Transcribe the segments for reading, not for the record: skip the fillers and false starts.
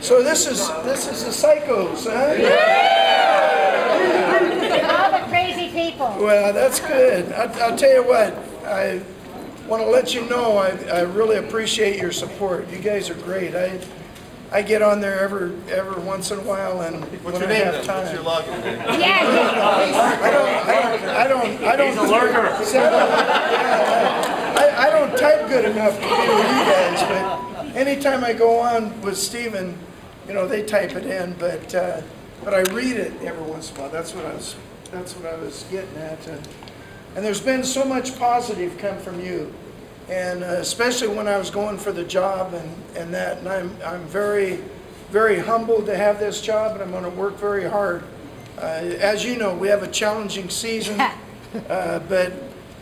So this is the Tsai-kos, huh? All the crazy people. Well, that's good. I'll tell you what, I want to let you know I really appreciate your support. You guys are great. I get on there every once in a while, and when I have time. What's your login name? Yeah. I don't type good enough to be with you guys, but anytime I go on with Stephen, you know, they type it in, but I read it every once in a while. That's what I was getting at, and there's been so much positive come from you, and especially when I was going for the job and that, and I'm very, very humbled to have this job, and I'm going to work very hard. As you know, we have a challenging season, but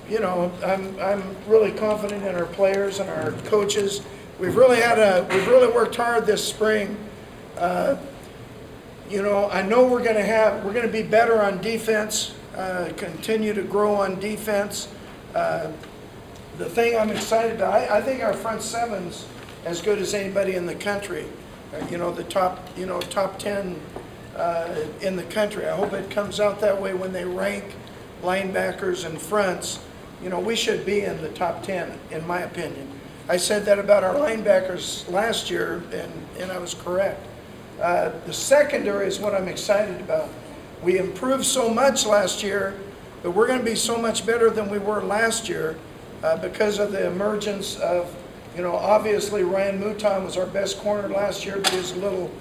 you know, I'm really confident in our players and our coaches. We've really worked hard this spring. You know, I know we're going to be better on defense, continue to grow on defense. The thing I'm excited about, I think our front seven's as good as anybody in the country. You know, the top 10 in the country. I hope it comes out that way when they rank linebackers and fronts. You know, we should be in the top 10, in my opinion. I said that about our linebackers last year, and I was correct. The secondary is what I'm excited about. We improved so much last year, but we're going to be so much better than we were last year because of the emergence of, you know, obviously Ryan Mouton was our best corner last year, but he's a little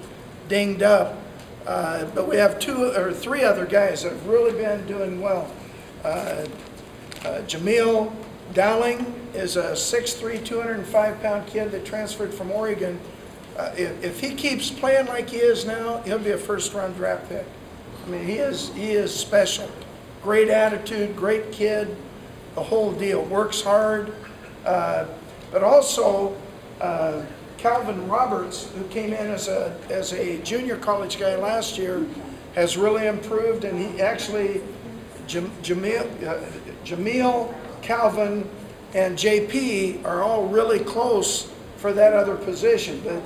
dinged up. But we have 2 or 3 other guys that have really been doing well. Jamil Dowling is a 6'3", 205-pound kid that transferred from Oregon. If he keeps playing like he is now, he'll be a first-round draft pick. I mean, he is special. Great attitude, great kid, the whole deal. Works hard, but also Calvin Roberts, who came in as a junior college guy last year, has really improved, and he actually Jamil, Calvin, and JP are all really close for that other position. But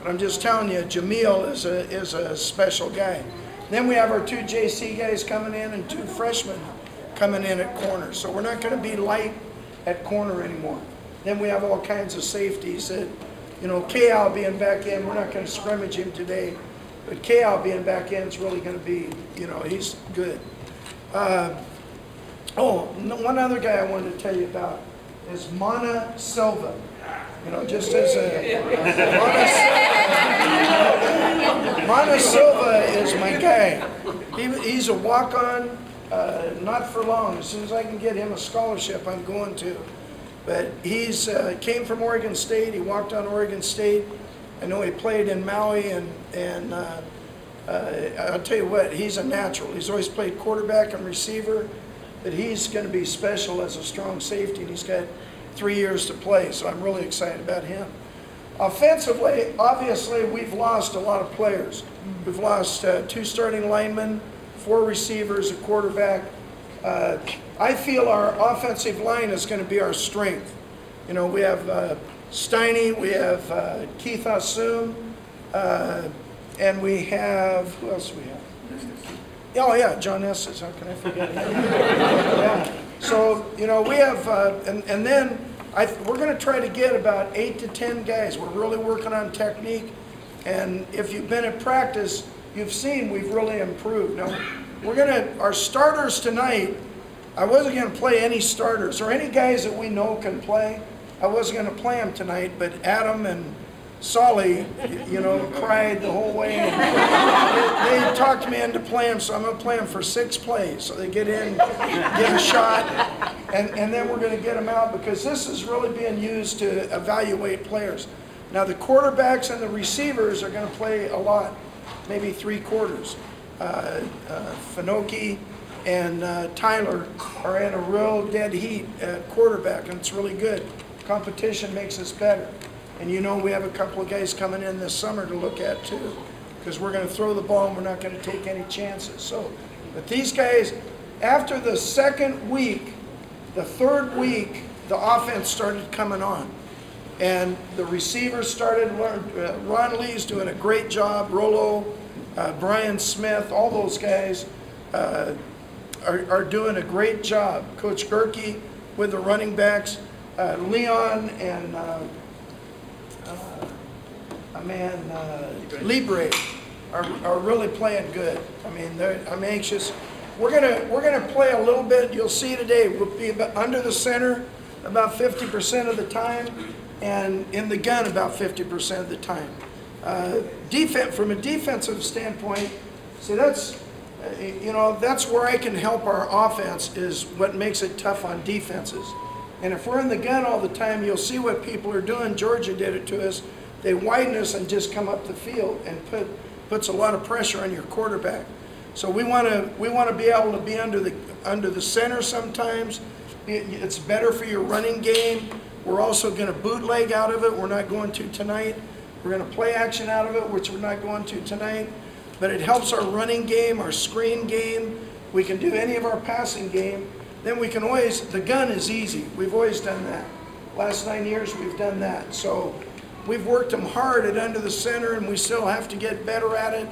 I'm just telling you, Jamil is a special guy. Then we have our 2 JC guys coming in and 2 freshmen coming in at corner. So we're not going to be light at corner anymore. Then we have all kinds of safeties that, you know, K.Al being back in, we're not going to scrimmage him today, but K.Al being back in is really going to be, you know, he's good. One other guy I wanted to tell you about is Mana Silva. You know, just as a Mana Silva is my guy. He's a walk-on, not for long. As soon as I can get him a scholarship, I'm going to. But he's came from Oregon State. He walked on Oregon State. I know he played in Maui, and I'll tell you what, he's a natural. He's always played quarterback and receiver, but he's going to be special as a strong safety, and he's got 3 years to play, so I'm really excited about him. Offensively, obviously, we've lost a lot of players. We've lost 2 starting linemen, 4 receivers, a quarterback. I feel our offensive line is going to be our strength. You know, we have Steiny, we have Keith Asum, and we have, who else do we have? Oh yeah, John Estes, how can I forget him? Yeah. So, you know, we have, and then we're going to try to get about 8 to 10 guys. We're really working on technique, and if you've been at practice, you've seen we've really improved. Now, our starters tonight, I wasn't going to play any starters, or any guys that we know can play. I wasn't going to play them tonight, but Adam and Solly, you know, cried the whole way. They talked me into playing, so I'm going to play them for 6 plays. So they get in, get a shot, and then we're going to get them out, because this is really being used to evaluate players. Now the quarterbacks and the receivers are going to play a lot, maybe 3 quarters. Finoki and Tyler are in a real dead heat at quarterback, and it's really good. Competition makes us better. And you know, we have a couple of guys coming in this summer to look at too, because we're going to throw the ball and we're not going to take any chances. So, but these guys, after the 2nd week, the 3rd week, the offense started coming on. And the receivers started, Ron Lee's doing a great job, Rolo, Brian Smith, all those guys are doing a great job. Coach Gerke with the running backs, Leon and Libre are really playing good. I mean, I'm anxious. We're gonna play a little bit. You'll see today. We'll be under the center about 50% of the time, and in the gun about 50% of the time. From a defensive standpoint, see that's that's where I can help our offense, is what makes it tough on defenses. And if we're in the gun all the time, you'll see what people are doing. Georgia did it to us. They widen us and just come up the field and puts a lot of pressure on your quarterback. So we want to be able to be under the center sometimes. It's better for your running game. We're also going to bootleg out of it. We're not going to tonight. We're going to play action out of it, which we're not going to tonight. But it helps our running game, our screen game. We can do any of our passing game. Then we can always, the gun is easy. We've always done that. Last 9 years we've done that. So we've worked them hard at under the center, and we still have to get better at it.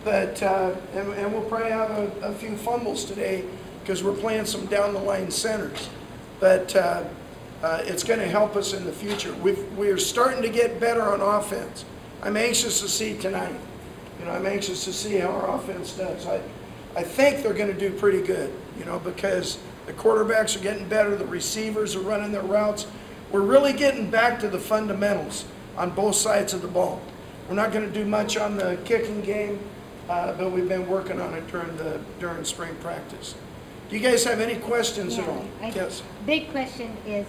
But and we'll probably have a few fumbles today because we're playing some down the line centers. But it's going to help us in the future. We're starting to get better on offense. I'm anxious to see tonight. I'm anxious to see how our offense does. I think they're going to do pretty good, because the quarterbacks are getting better, the receivers are running their routes. We're really getting back to the fundamentals on both sides of the ball. We're not going to do much on the kicking game, but we've been working on it during spring practice. Do you guys have any questions at all? Yes. Big question is,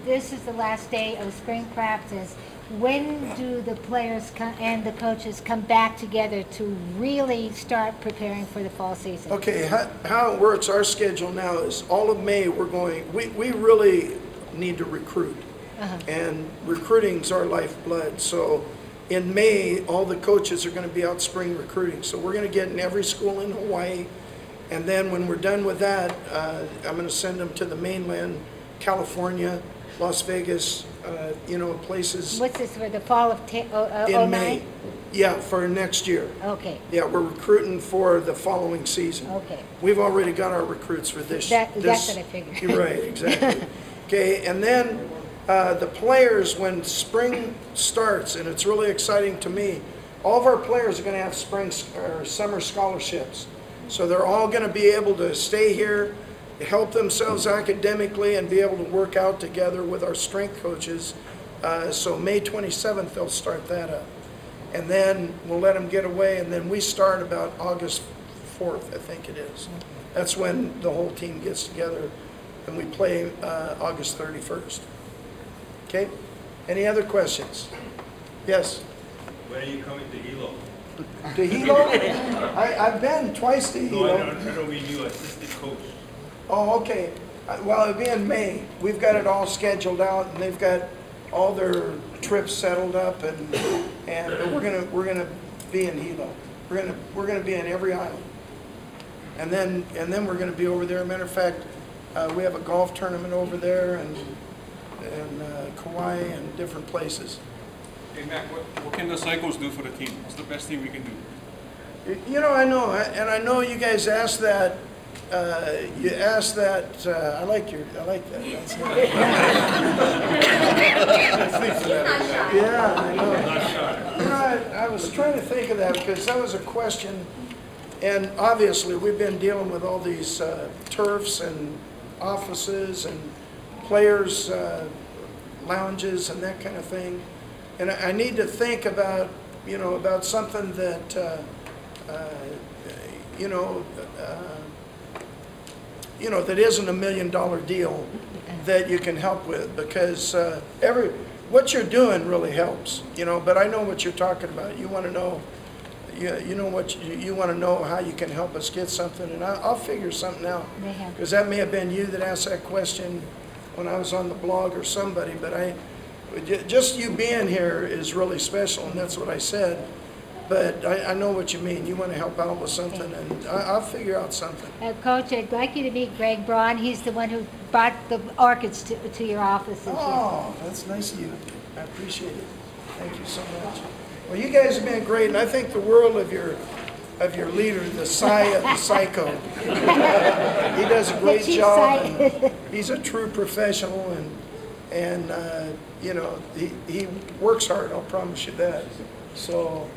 this is the last day of spring practice, when do the players and the coaches come back together to really start preparing for the fall season? Okay, how it works, our schedule now is all of May we really need to recruit. And recruiting's our lifeblood. So in May, all the coaches are going to be out spring recruiting. So we're going to get in every school in Hawaii. And then when we're done with that, I'm going to send them to the mainland, California, Las Vegas, places. What's this, for the fall of in May? Yeah, for next year. Okay. Yeah, we're recruiting for the following season. Okay. We've already got our recruits for this. That's what I figured. You're right, exactly. Okay, and then the players, when spring starts, and it's really exciting to me, all of our players are going to have spring or summer scholarships. So they're all going to be able to stay here, help themselves academically, and be able to work out together with our strength coaches. So May 27th, they'll start that up. And then we'll let them get away, and then we start about August 4th, I think it is. That's when the whole team gets together, and we play August 31st. Okay? Any other questions? Yes? When are you coming to Hilo? To Hilo? I've been twice to Hilo. No, I don't mean you, assistant coach. Oh, okay. Well, it'll be in May. We've got it all scheduled out, and they've got all their trips settled up, and we're gonna be in Hilo. We're gonna be in every island, and then we're gonna be over there. Matter of fact, we have a golf tournament over there, and Kauai and different places. Hey Mac, what can the Tsai-kos do for the team? What's the best thing we can do? I know, and I know you guys asked that. You asked that. I like that. That's yeah, I know. I was trying to think of that because that was a question, and obviously we've been dealing with all these turfs and offices and players' lounges and that kind of thing. And I need to think about, about something that, that isn't $1 million deal that you can help with, because what you're doing really helps, but I know what you're talking about. You want to know, you want to know how you can help us get something, and I'll figure something out, because that may have been you that asked that question when I was on the blog or somebody, but just you being here is really special, and that's what I said. but I know what you mean. You want to help out with something, and I'll figure out something. Coach, I'd like you to meet Greg Braun. He's the one who brought the orchids to your office. Oh, that's nice of you. I appreciate it. Thank you so much. Well, you guys have been great, and I think the world of your leader, the Tsai of the Tsai-kos. He does a great job. And he's a true professional, and you know, he works hard. I'll promise you that. So,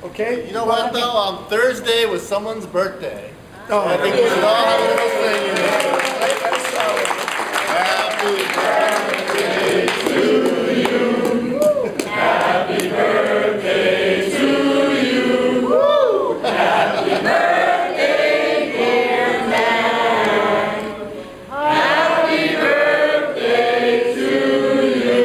okay. You know what though? On Thursday was someone's birthday. Oh, I think we should all have a little singing. Happy birthday to you. Happy birthday to you. Woo! Happy birthday, dear man. Happy birthday to you.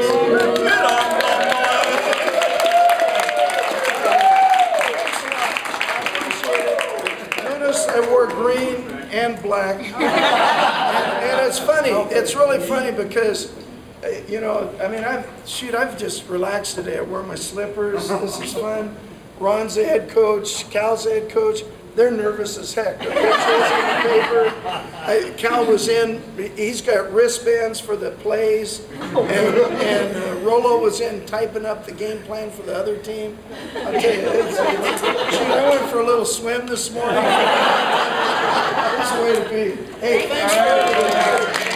Notice I wore green and black. And it's funny. It's really funny because, you know, I mean, I've just relaxed today. I wore my slippers. This is fun. Ron's the head coach. Cal's the head coach. They're nervous as heck. The pictures in the paper. Cal was in. He's got wristbands for the plays, and Rolo was in typing up the game plan for the other team. I'll tell you, I went for a little swim this morning. That's the way to be. Hey, thanks for everything.